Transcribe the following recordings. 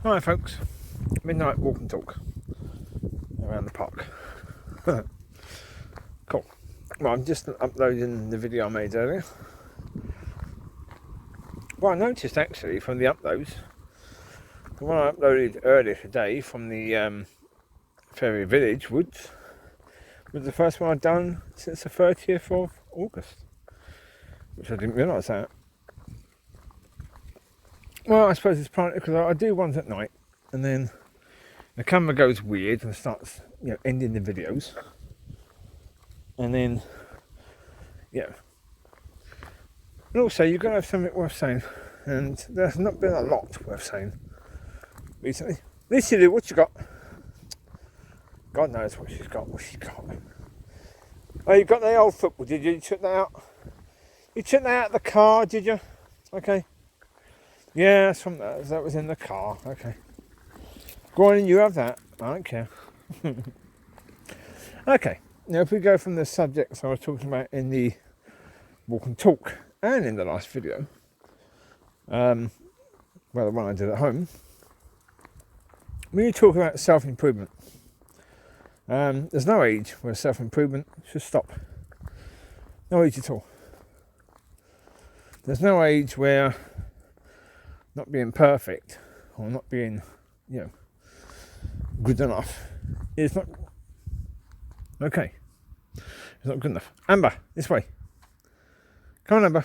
Hi folks, midnight walk and talk around the park. Cool. Well, I'm just uploading the video I made earlier. Well, I noticed actually from the uploads, the one I uploaded earlier today from the Fairy Village Woods was the first one I'd done since the 30th of August, which I didn't realise that. Well, I suppose it's partly because I do ones at night, and then the camera goes weird and starts, ending the videos, and then, and also you've got to have something worth saying, and there's not been a lot worth saying recently. Lucy, what you got? God knows what she's got. What's she got? Oh, you got the old football, did you? You took that out. You took that out of the car, did you? Okay. Yeah, that's from that. That was in the car. Okay. Go on, you have that. I don't care. Okay. Now, if we go from the subjects I was talking about in the walk and talk and in the last video, well, the one I did at home, when you talk about self-improvement, there's no age where self-improvement should stop. No age at all. There's no age where not being perfect or not being, good enough is not okay. It's not good enough. Amber, this way. Come on, Amber.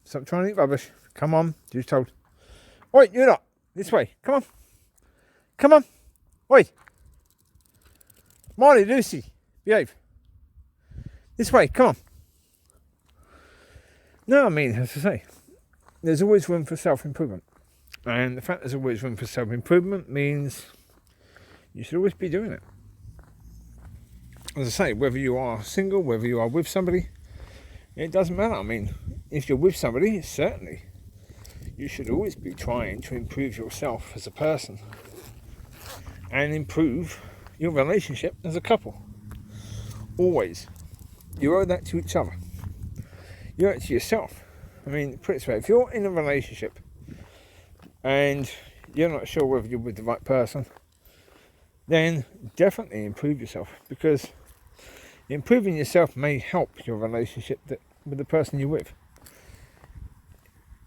Stop trying to eat rubbish. Come on, you're told. Oi, you're not. This way. Come on. Come on. Oi. Mollie, Lucy, behave. This way. Come on. No, I mean, as I say, there's always room for self-improvement. And the fact there's always room for self-improvement means you should always be doing it. As I say, whether you are single, whether you are with somebody, it doesn't matter. I mean, if you're with somebody, certainly you should always be trying to improve yourself as a person and improve your relationship as a couple. Always. You owe that to each other. You owe it to yourself. I mean, put it this way, if you're in a relationship and you're not sure whether you're with the right person, then definitely improve yourself, because improving yourself may help your relationship with the person you're with.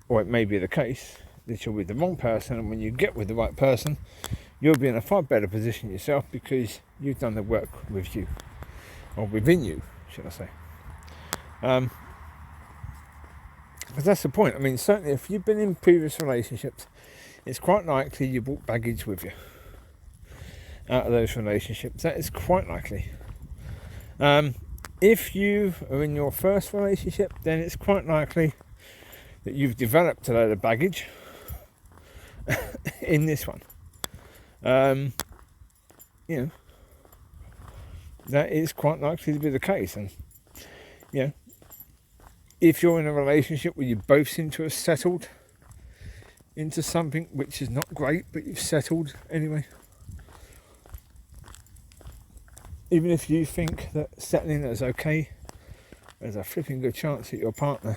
Or it may be the case that you're with the wrong person, and when you get with the right person, you'll be in a far better position yourself because you've done the work with you, or within you, should I say. Because that's the point. I mean, certainly if you've been in previous relationships, it's quite likely you brought baggage with you out of those relationships. That is quite likely. If you are in your first relationship, then it's quite likely that you've developed a load of baggage in this one. That is quite likely to be the case. And, if you're in a relationship where you both seem to have settled into something which is not great, but you've settled anyway, even if you think that settling is okay, there's a flipping good chance that your partner,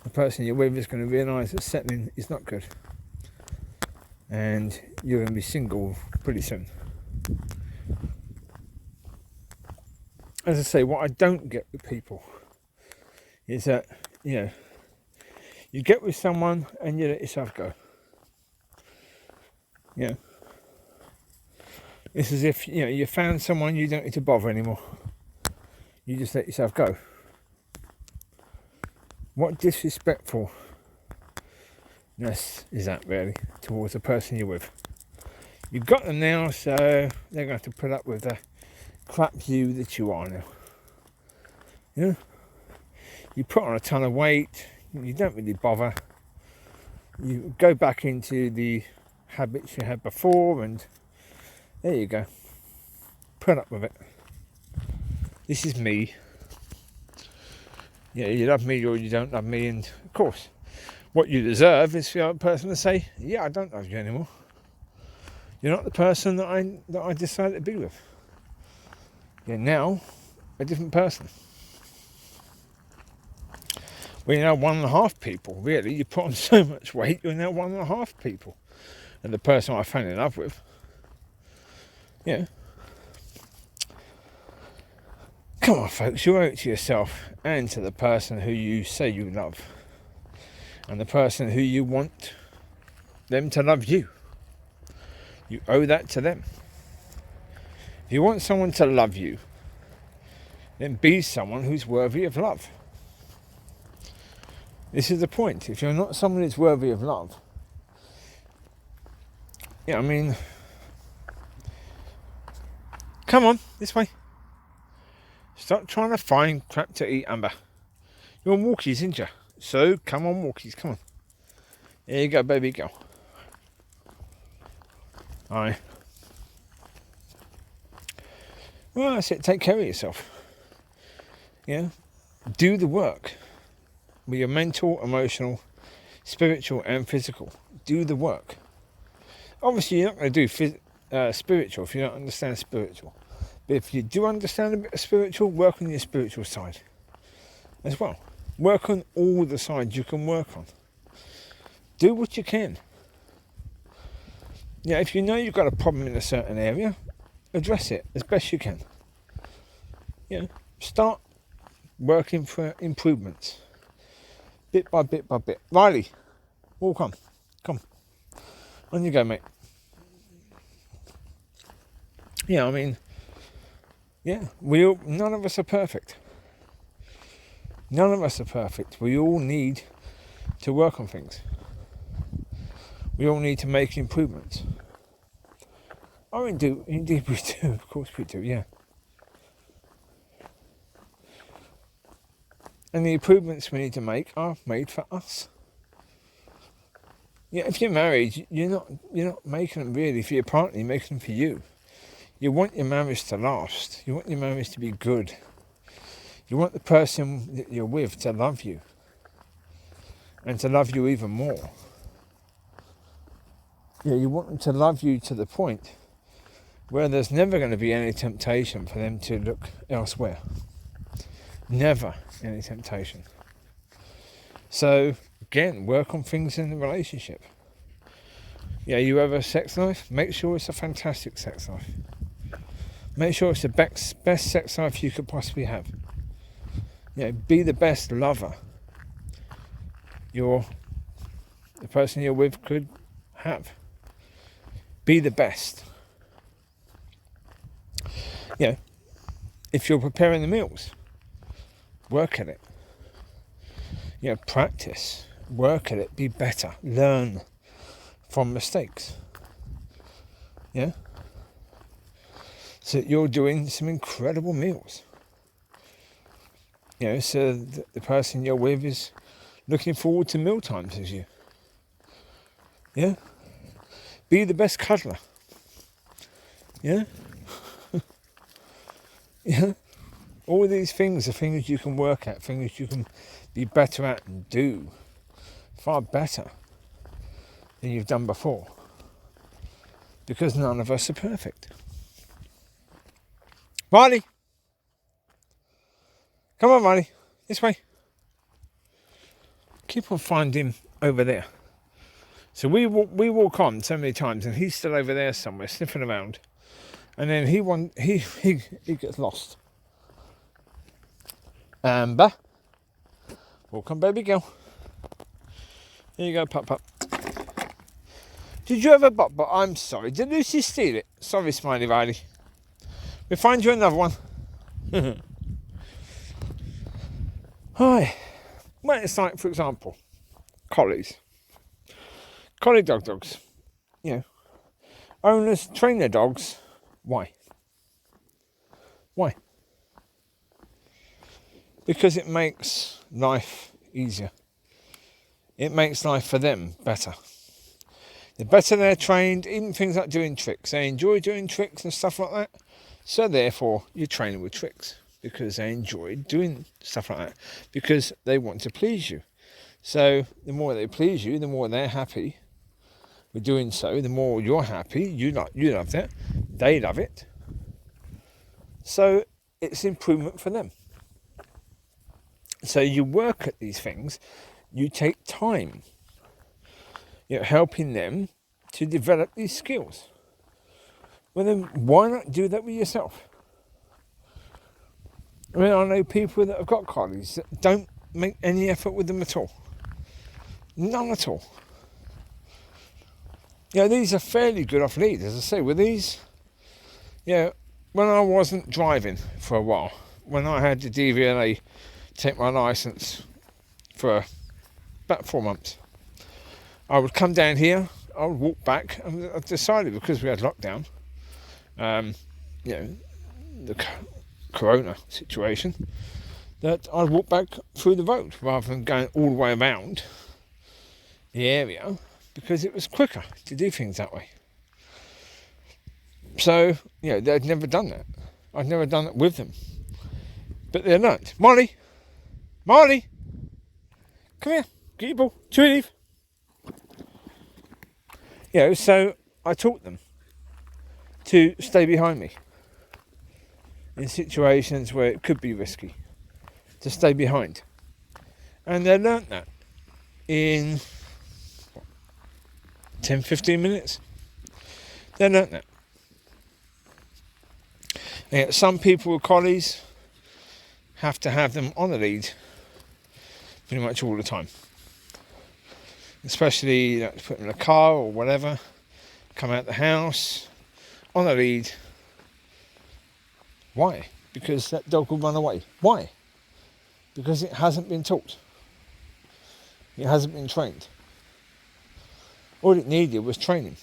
the person you're with, is going to realise that settling is not good, and you're going to be single pretty soon. As I say, what I don't get with people is that, you get with someone and you let yourself go. It's as if, you found someone, you don't need to bother anymore. You just let yourself go. What disrespectfulness is that, really, towards the person you're with? You've got them now, so they're going to have to put up with the crap you that you are now. You put on a ton of weight, you don't really bother. You go back into the habits you had before, and there you go. Put up with it. This is me. You love me or you don't love me, and of course, what you deserve is for the other person to say, "Yeah, I don't love you anymore. You're not the person that I decided to be with. You're now a different person." Well, you're now 1.5 people, really. You put on so much weight, you're now 1.5 people. and the person I fell in love with. Yeah. Come on, folks, you owe it to yourself and to the person who you say you love, and the person who you want them to love you. You owe that to them. If you want someone to love you, then be someone who's worthy of love. This is the point. If you're not someone who's worthy of love, yeah, I mean, come on, this way. Stop trying to find crap to eat, Amber. You're on walkies, isn't you? So, come on, walkies, come on. There you go, baby girl. Aye. Well, that's it. Take care of yourself. Yeah? Do the work. With your mental, emotional, spiritual and physical. Do the work. Obviously, you're not going to do spiritual if you don't understand spiritual. But if you do understand a bit of spiritual, work on your spiritual side as well. Work on all the sides you can work on. Do what you can. Yeah, if you know you've got a problem in a certain area, address it as best you can. Yeah, start working for improvements. Bit by bit by bit. Riley, walk on. Come. On you go, mate. Yeah, I mean, yeah, none of us are perfect. None of us are perfect. We all need to work on things. We all need to make improvements. Oh, indeed we do. Of course we do, yeah. And the improvements we need to make are made for us. Yeah, if you're married, you're not making them really for your partner. You're making them for you. You want your marriage to last. You want your marriage to be good. You want the person that you're with to love you, and to love you even more. Yeah, you want them to love you to the point where there's never going to be any temptation for them to look elsewhere. Never any temptation. So, again, work on things in the relationship. Yeah, you have a sex life, make sure it's a fantastic sex life. Make sure it's the best sex life you could possibly have. Yeah, be the best lover the person you're with could have. Be the best. Yeah, if you're preparing the meals, work at it. Yeah, practice, work at it, be better, learn from mistakes. Yeah, so you're doing some incredible meals. You know, so the person you're with is looking forward to meal times as you. Yeah, be the best cuddler. Yeah. Yeah. All of these things are things you can work at, things you can be better at and do far better than you've done before. Because none of us are perfect. Mollie! Come on, Mollie. This way. Keep on finding him over there. So we walk on so many times and he's still over there somewhere sniffing around. And then he gets lost. Amber. Walk on, baby girl. Here you go, pup. Did you have a bop? I'm sorry. Did Lucy steal it? Sorry, Smiley Riley. We'll find you another one. Hi. Well, it's like, for example, collies. Collie dogs. You know, owners train their dogs. Why? Because it makes life easier. It makes life for them better. The better they're trained, even things like doing tricks. They enjoy doing tricks and stuff like that. So therefore, you train them with tricks. Because they enjoy doing stuff like that. Because they want to please you. So the more they please you, the more they're happy with doing so. The more you're happy, you love that. They love it. So it's improvement for them. So you work at these things. You take time. You're helping them to develop these skills. Well then, why not do that with yourself? I mean, I know people that have got collies that don't make any effort with them at all. None at all. These are fairly good off lead, as I say. With these, when I wasn't driving for a while, when I had the DVLA take my licence for about 4 months, I would come down here, I would walk back, and I decided, because we had lockdown, the corona situation, that I'd walk back through the road rather than going all the way around the area, because it was quicker to do things that way. So, they'd never done that. I'd never done it with them. But they learnt. Mollie! Come here, get your ball, Chewie, leave. So I taught them to stay behind me in situations where it could be risky, to stay behind. And they learnt that in 10-15 minutes. They learnt that. Some people with collies have to have them on the lead pretty much all the time. Especially to put them in a car or whatever, come out the house, on the lead. Why? Because that dog will run away. Why? Because it hasn't been taught. It hasn't been trained. All it needed was training.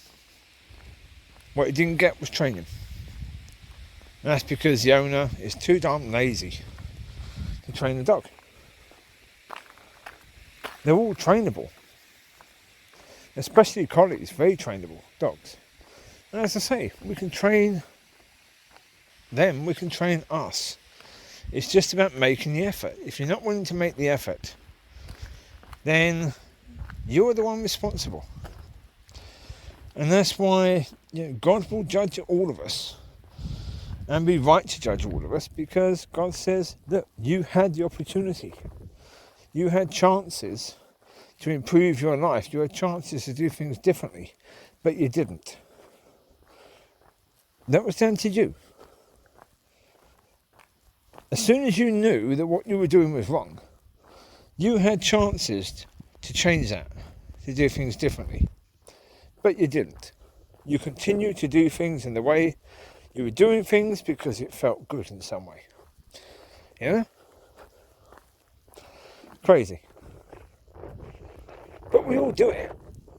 What it didn't get was training. And that's because the owner is too darn lazy to train the dog. They're all trainable. Especially collies, very trainable dogs. And as I say, we can train them, we can train us. It's just about making the effort. If you're not willing to make the effort, then you're the one responsible. And that's why God will judge all of us, and be right to judge all of us, because God says, look, you had the opportunity. You had chances to improve your life. You had chances to do things differently, but you didn't. That was down to you. As soon as you knew that what you were doing was wrong, you had chances to change that, to do things differently. But you didn't. You continued to do things in the way you were doing things because it felt good in some way. Crazy. But we all do it.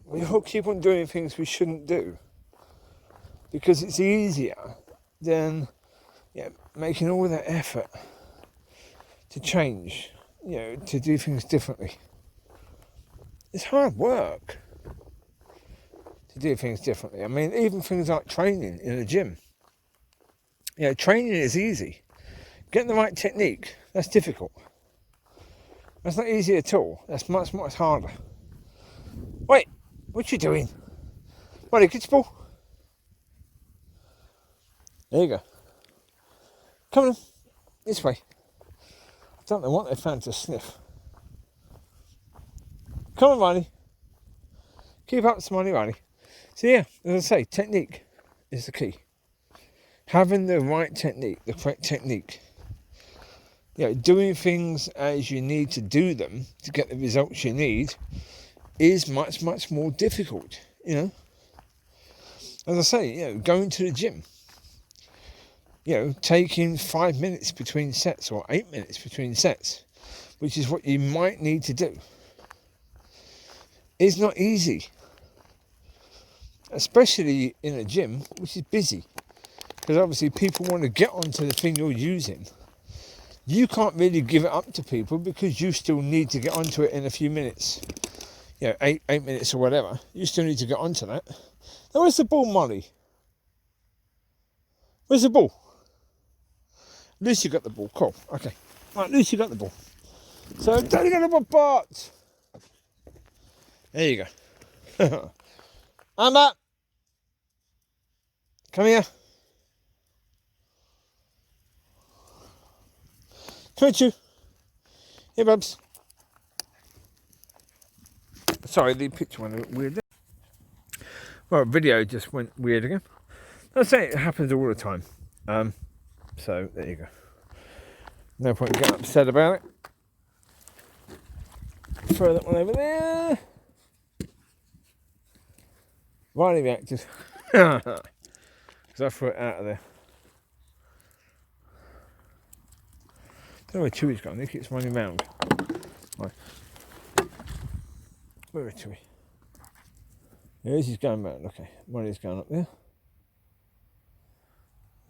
We all keep on doing things we shouldn't do, because it's easier than making all that effort to change, to do things differently. It's hard work to do things differently. I mean, even things like training in a gym. Training is easy. Getting the right technique, that's difficult. That's not easy at all. That's much, much harder. Wait, what you doing? Mollie, get your ball. There you go. Come on, this way. I don't know what they found to sniff. Come on, Mollie. Keep up, Mollie. So as I say, technique is the key. Having the right technique, the correct technique. Doing things as you need to do them to get the results you need is much, much more difficult, As I say, going to the gym. Taking 5 minutes between sets or 8 minutes between sets, which is what you might need to do, is not easy. Especially in a gym, which is busy. Because obviously people want to get onto the thing you're using. You can't really give it up to people because you still need to get onto it in a few minutes. 8 minutes or whatever. You still need to get onto that. Now, where's the ball, Mollie? Where's the ball? Lucy got the ball. Cool. Okay. Right, Lucy got the ball. So, Daddy got the ball, but there you go. Amber, come here. Come here, Chew. Here, Bubs. Sorry, the picture went a bit weird there. Well, video just went weird again. I say it happens all the time. So there you go. No point in getting upset about it. Throw that one over there. Riley reacted. Because I threw it out of there. I don't know where Chewie's gone. He keeps running round. Right. Where is Chewie? There he is, he's going round. Okay, Mollie's going up there.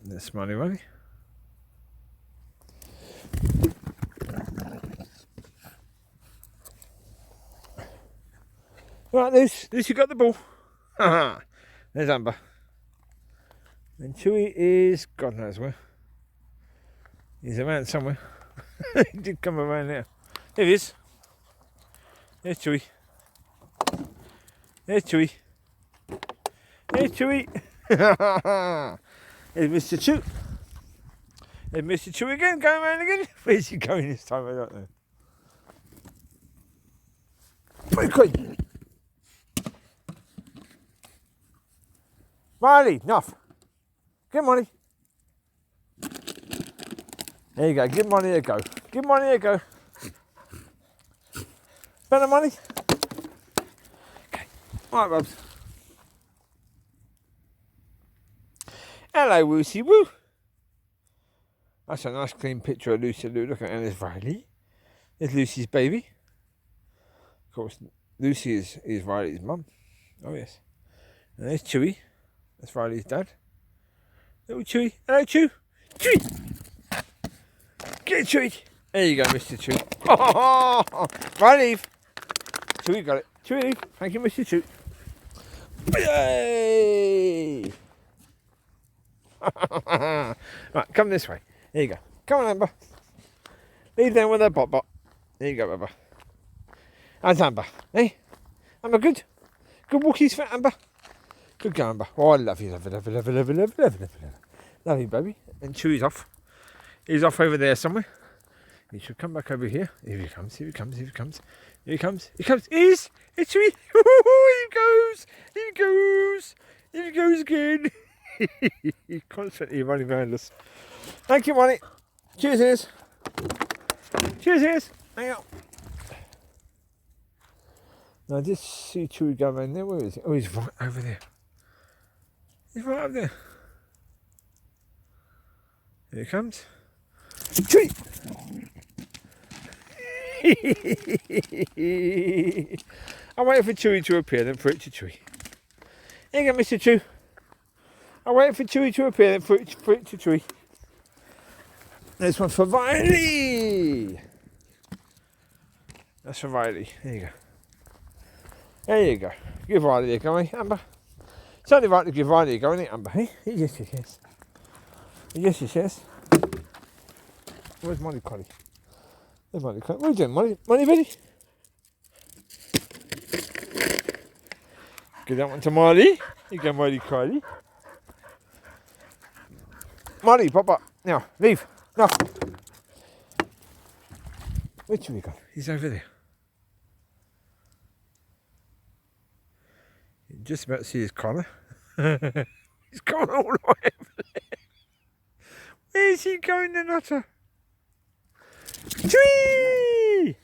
And there's Mollie ready. Right, Lucy got the ball. There's Amber. And Chewie is God knows where. He's around somewhere. He did come around there. There he is. There's Chewie. There's Chewie. There's Chewie. There's Mr. Chew. There's Mr. Chew again, going around again. Where's he going this time? I don't know. Pretty quick. Riley, enough. Give Mollie. There you go. Give Mollie a go. Give Mollie a go. Better, Mollie. Okay. All right, Bubs. Hello, Woosey Woo. That's a nice clean picture of Lucy Lou. Look at that. There's Riley. There's Lucy's baby. Of course, Lucy is Riley's mum. Oh, yes. And there's Chewie. That's Riley's dad. Little Chewie. Hello, Chew. Chewie. Get Chewie. There you go, Mr. Chew. Riley. Chewie got it. Chewie. Thank you, Mr. Chew. Yay! Right, come this way. There you go. Come on, Amber. Leave them with a bot. There you go, Amber. How's Amber? Hey? Amber, good? Good walkies for Amber? Good girl, Amber. Oh, I love you. Love you, baby. And Chewie's off. He's off over there somewhere. He should come back over here. Here he comes. Here he comes. Here he comes. Here he comes. He comes. It's Chewie. Here he goes. Here he goes. Here he goes again. He's constantly running around us. Thank you, Mollie. Cheers, ears. Cheers, ears. Hang on. Now, I just see Chewie go around there. Where is he? Oh, he's right over there. He's right up there. Here he comes. Chewie! I'm waiting for Chewie to appear, then for it to Chewie. Here you go, Mr. Chew. I'm waiting for Chewie to appear, then for it to Chewie. This one's for Riley. That's for Riley. There you go. There you go. Give Riley a go, eh, Amber? It's only right to give Riley a go, isn't it, Amber? Hey? Yes, yes, yes. Yes, yes, yes. Where's Mollie Collie? There's Mollie Collie. What are you doing, Mollie? Mollie, ready? Give that one to Mollie. You go, Mollie Collie. Mollie, pop up. Now, leave. No. Where's Chewie gone? He's over there. You can just about see his collar. He's gone all the way over there. Where's he going, the nutter? Chewie!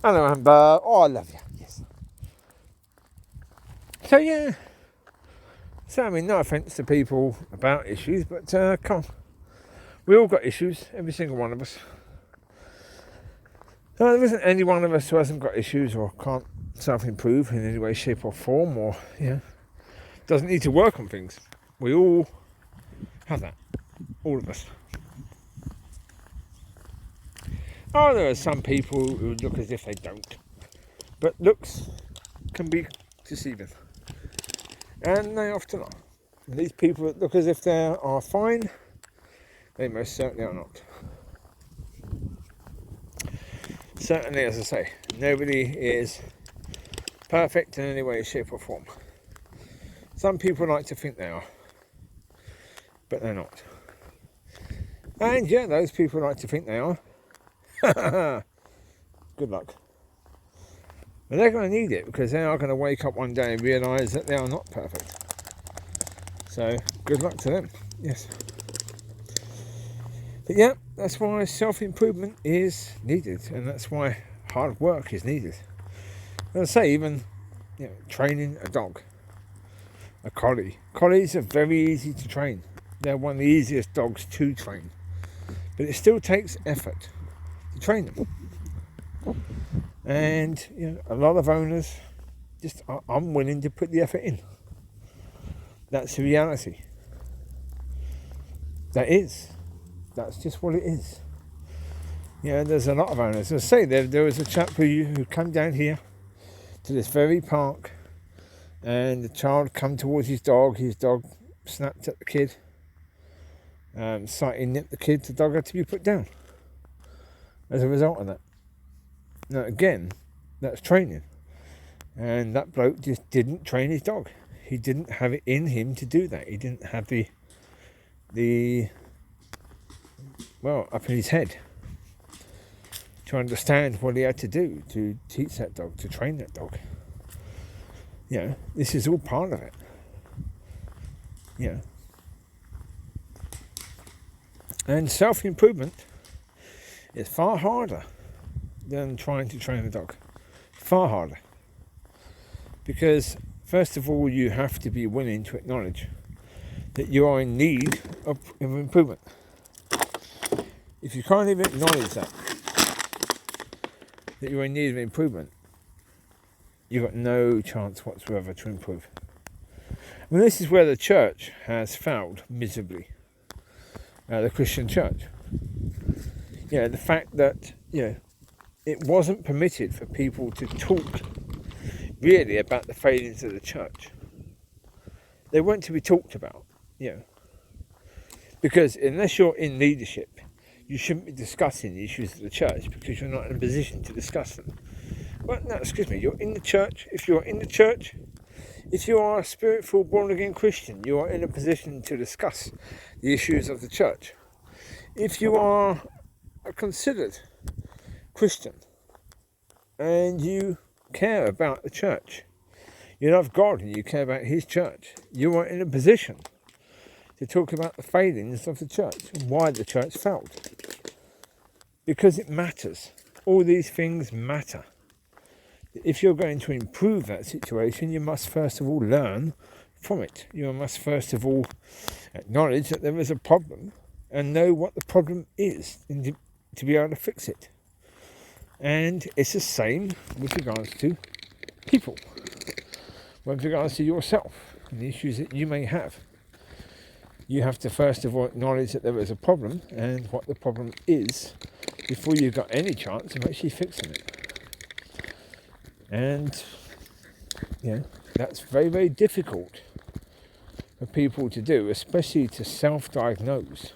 Hello, Amber. Oh, I love you. Yes. So, yeah. So, I mean, no offence to people about issues, but come on. We all got issues, every single one of us. There isn't any one of us who hasn't got issues or can't self-improve in any way, shape or form, or, doesn't need to work on things. We all have that. All of us. Oh, there are some people who look as if they don't. But looks can be deceiving. And they often are. And these people that look as if they are fine, they most certainly are not. Certainly, as I say, nobody is perfect in any way, shape or form. Some people like to think they are, but they're not. And yeah, those people like to think they are. Good luck. And they're going to need it because they are going to wake up one day and realise that they are not perfect. So, good luck to them. Yes. But yeah, that's why self-improvement is needed, and that's why hard work is needed. As I say, even training a dog, a collie. Collies are very easy to train. They're one of the easiest dogs to train. But it still takes effort to train them. And a lot of owners just are unwilling to put the effort in. That's the reality. That's just what it is. There's a lot of owners. As I say, there was a chap who came down here to this very park, and the child come towards his dog snapped at the kid, slightly nipped the kid. The dog had to be put down as a result of that. Now again, that's training, and that bloke just didn't train his dog. He didn't have it in him to do that. He didn't have the up in his head to understand what he had to do to teach that dog, to train that dog. This is all part of it. And self-improvement is far harder than trying to train a dog. Far harder. Because, first of all, you have to be willing to acknowledge that you are in need of improvement. If you can't even acknowledge that you're in need of improvement, you've got no chance whatsoever to improve. This is where the church has failed miserably. The Christian church. The fact that, it wasn't permitted for people to talk really about the failings of the church. They weren't to be talked about, because unless you're in leadership, you shouldn't be discussing the issues of the church because you're not in a position to discuss them. Well, no, excuse me, you're in the church. If you're in the church, if you are a spirit-filled, born-again Christian, you are in a position to discuss the issues of the church. If you are a considered Christian and you care about the church, you love God and you care about his church, you are in a position to talk about the failings of the church and why the church failed. Because it matters. All these things matter. If you're going to improve that situation, you must first of all learn from it. You must first of all acknowledge that there is a problem and know what the problem is to be able to fix it. And it's the same with regards to people, with regards to yourself and the issues that you may have. You have to first of all acknowledge that there is a problem and what the problem is before you've got any chance of actually fixing it. And that's very, very difficult for people to do, especially to self-diagnose.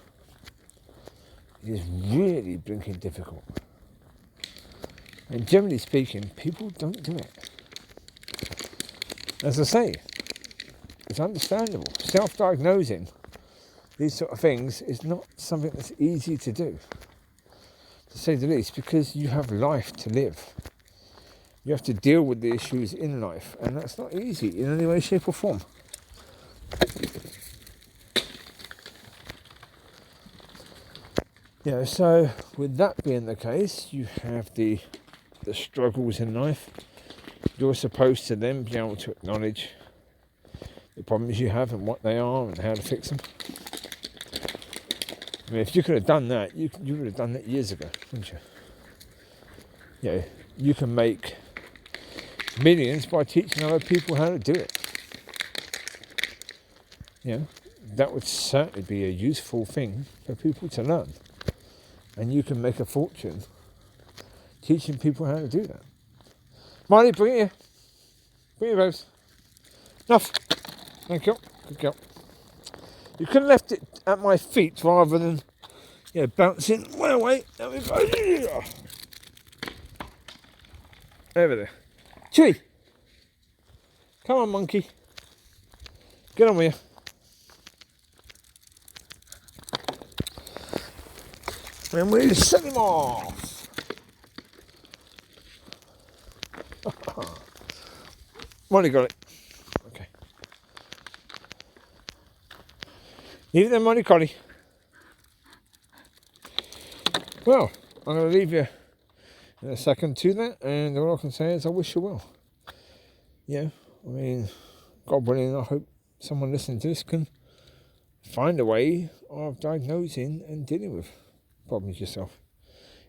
It is really blinking difficult. And generally speaking, people don't do it. As I say, it's understandable. Self-diagnosing these sort of things is not something that's easy to do, to say the least, because you have life to live. You have to deal with the issues in life, and that's not easy in any way, shape or form. So with that being the case, you have the struggles in life. You're supposed to then be able to acknowledge the problems you have and what they are and how to fix them. I mean, if you could have done that, you would have done that years ago, wouldn't you? You can make millions by teaching other people how to do it. That would certainly be a useful thing for people to learn. And you can make a fortune teaching people how to do that. Mollie, bring it here. Bring it, Rose. Enough. Thank you. Good girl. You could have left it at my feet rather than, bouncing. Well, wait. There we go. Over there. Chewie. Come on, monkey. Get on with you. And we'll set him off. Mollie got it. Okay. Leave it there, Mollie Collie. Well, I'm going to leave you in a second to that, and all I can say is I wish you well. Yeah, I mean, God willing, I hope someone listening to this can find a way of diagnosing and dealing with problems yourself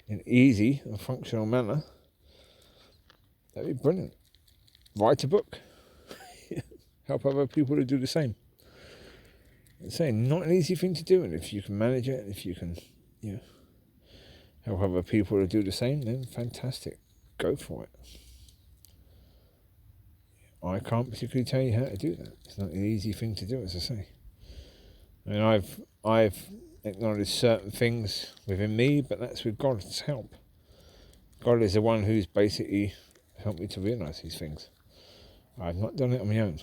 in an easy and functional manner. That'd be brilliant. Write a book. Help other people to do the same. It's saying not an easy thing to do, and if you can manage it, if you can, help other people to do the same, then fantastic. Go for it. I can't particularly tell you how to do that. It's not an easy thing to do, as I say. I mean, I've acknowledged certain things within me, but that's with God's help. God is the one who's basically helped me to realise these things. I've not done it on my own.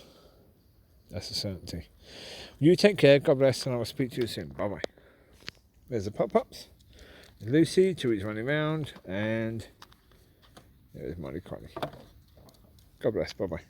That's a certainty. You take care, God bless, and I will speak to you soon. Bye-bye. There's the pop-ups. Lucy, Chewie's running around, and there's Mollie Collie. God bless, bye-bye.